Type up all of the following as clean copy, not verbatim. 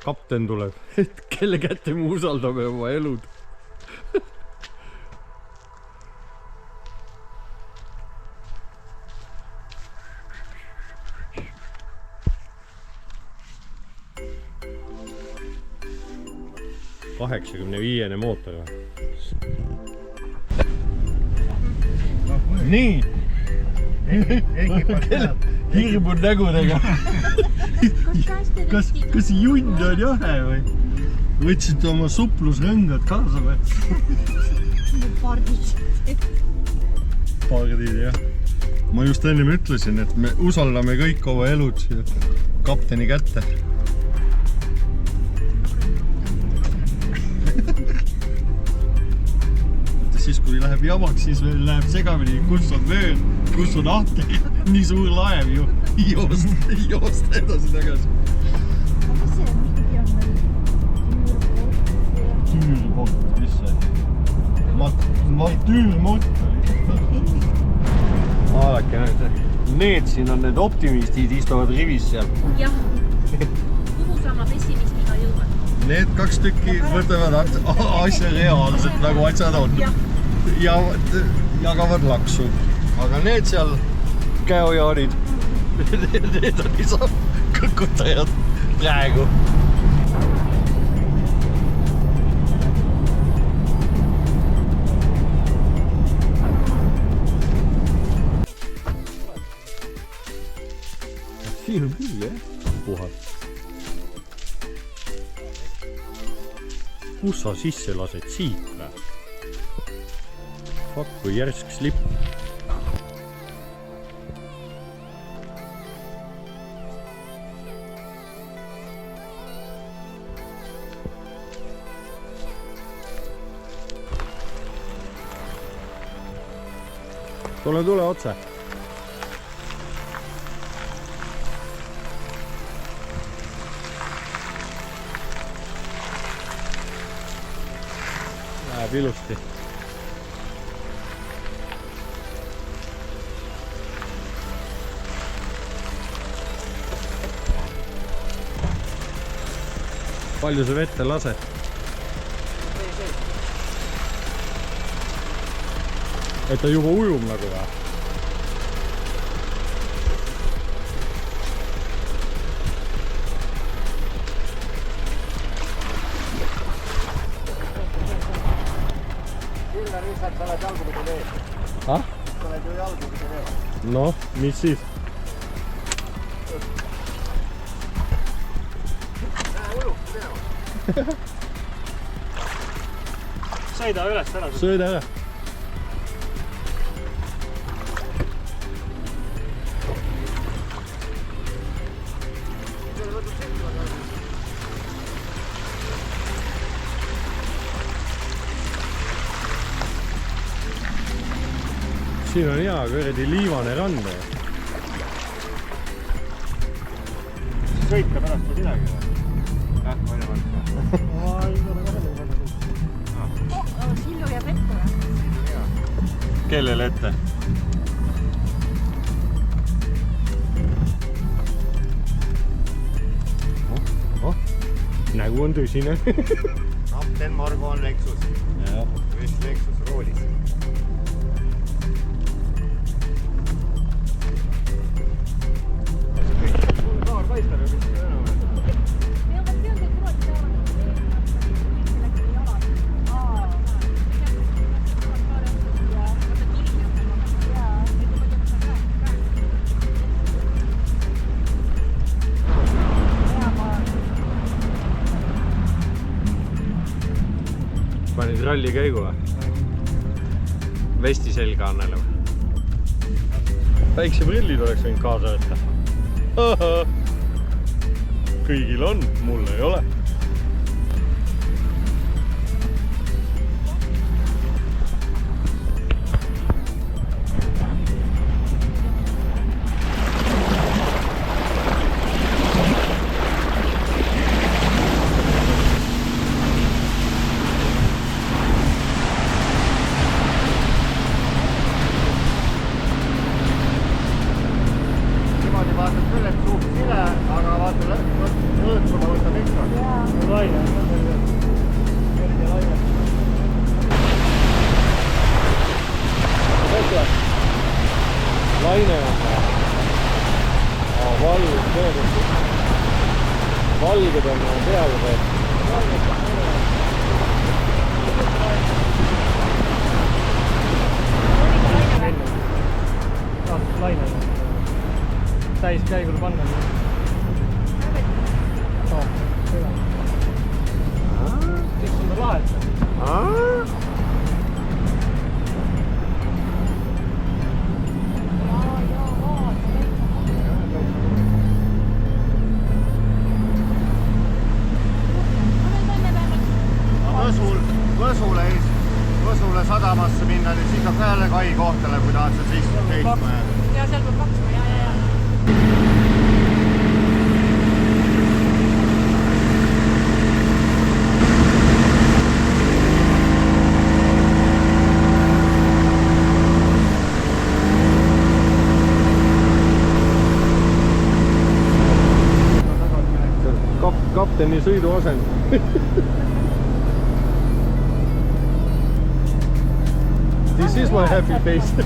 kapten tuleb, et kelle kätte me usaldame oma elud. ...85 mootor. Nii! Hirmud nägudega. Kas jund on jahe või? Võtsid oma suplusrõngad kaasa või? Pardid, jah. Ma just ennem ütlesin, et me usaldame kõik oma elud kapteni kätte. Siis kui läheb jamaks, siis veel läheb segamini, kus on mööd, kus on ahter. Nii suur laev ju joost edasi tagasi. Aga see mingi on meil Tüürport, mis see? Tüürmort oli. Vaadake nüüd, need siin on need optimistid, istuvad rivis seal. jah, kuhu sama pessimismiga jõuad? Need 2 tükki võtavad asja reaalselt nagu asjad on. Ja jagavad laksu. Aga need seal käojaanid, need on isa kõkutajad praegu. Siin on küll, jah, puhas. Kus sa sisse lased siit või? Fuck, kui järsk slip. Tule otse. Läheb ilusti. Palju sa vette lased? Et ta juba ujub nagu või? Kyllä nyt sä olet jalkupiti vee. Ah? Sä olet jo jalkupiti vee. No, mis siis? Nää ujub, see on. Sõida üles ära. Sõida ära. Siin on hea kõredi liivane rand. Sõita pärast või midagi või? Jah, ma ei võtta. Silju jääb ette või? Kellele ette? Nägu on tõsine. Kapten Margo on Lexus. Vist Lexus roolis. Kaar paistab ja mis enam. Panid ralli käigu või? Vesti selga annele või? Päikseprillid oleks võinud kaasa võtta. Kõigil on, mul ei ole. vaatad küll, et suht sile, aga vaata lõõtsuma võtab ikka. Laine, kerge laine. Laine on valged möödunud. Valged on peale peal. Laine täiskäigul panna. Kõik on lahet. Võsule sadamasse minna, niin siis on jälle kai kohtele, kui tahad seal siis seisma jääda. Ja seal peab maksma, ja. Kapteni sõiduasend. This is my happy face.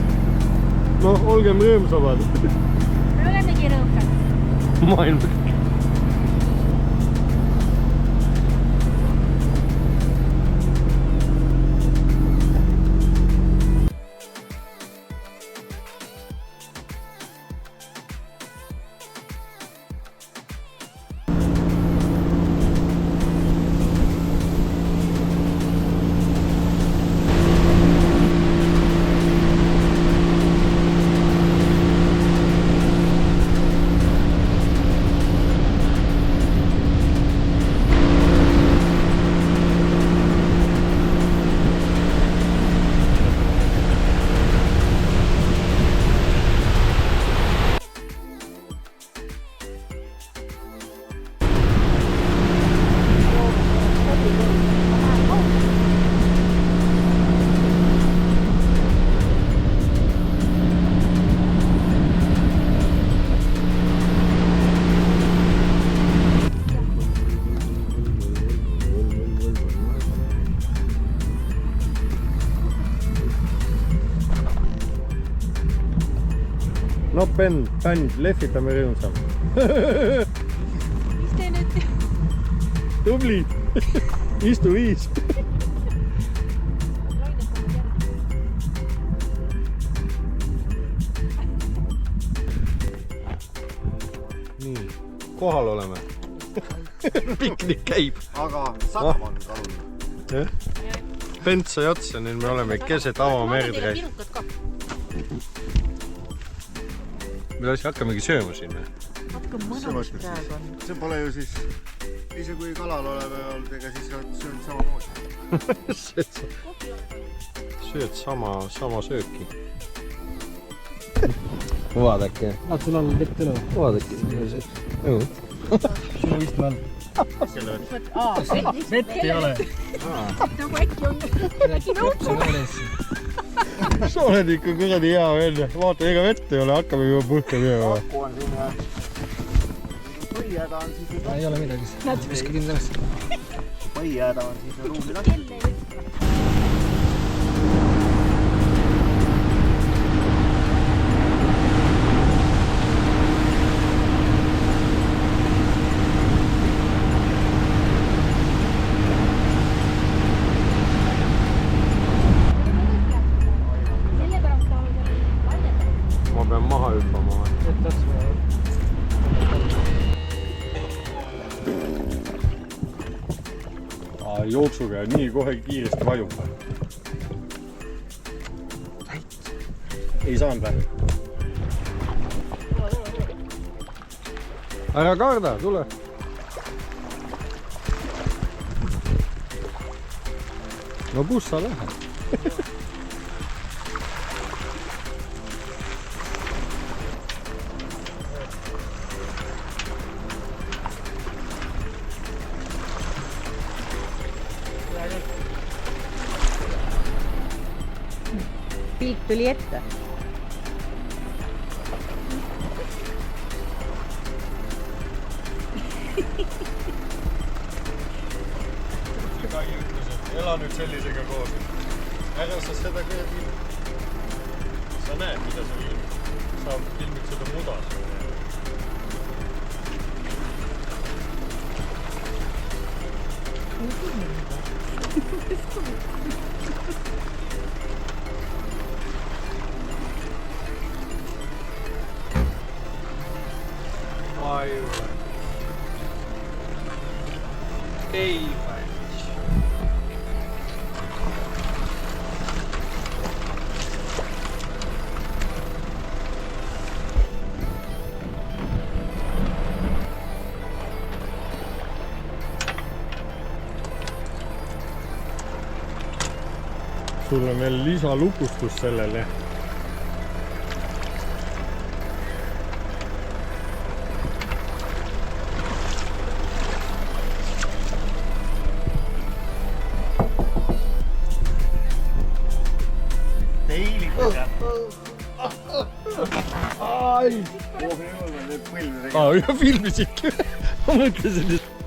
No, olgem rõõmsamad. Me olemegi rõõmsad. Maailm. No bänd, lehvitame rõõmsam. Mis te nüüd? Tubli! Istu viis! Nii, kohal oleme. Piknik käib. Aga sadam on kalunud. Bent sai otsa, nüüd me oleme keset avamerd käib. Meil asi hakkamegi sööma siin. Hakkam mõnus praegu on. See pole ju siis, ise kui kalal oleme olnud, ega siis söönud samamoodi. Sööd sama sööki. Vaadake. Sul on vett üle. Vaadake. Sinu istme all. Vett ei ole. Nagu äkki on nõutud. Sa oled ikka kuradi hea välja. Vaata, ega vett ei ole, hakkame juba põhke minema. Aku on siin ja põhjääda on siis ju Ei ole midagi. Viska kindlasti. põhjääda on siis ju ruumi lahti. Ma pean maha hüppama. Jooksuga nii kohe kiiresti vajub. Ei saanud vähe. Ära karda, tule. No kus sa lähed? Piik tuli ette. nüüd sellisega koos. Ära sa seda kuradi. Sa näed, mida sa filmid. Sa filmid seda muda. Ei päivitš. Sul on veel lisalukustus sellele. Ai! Oh, nüüd põlve Aa, filmisidki. Ma mõtlesin, et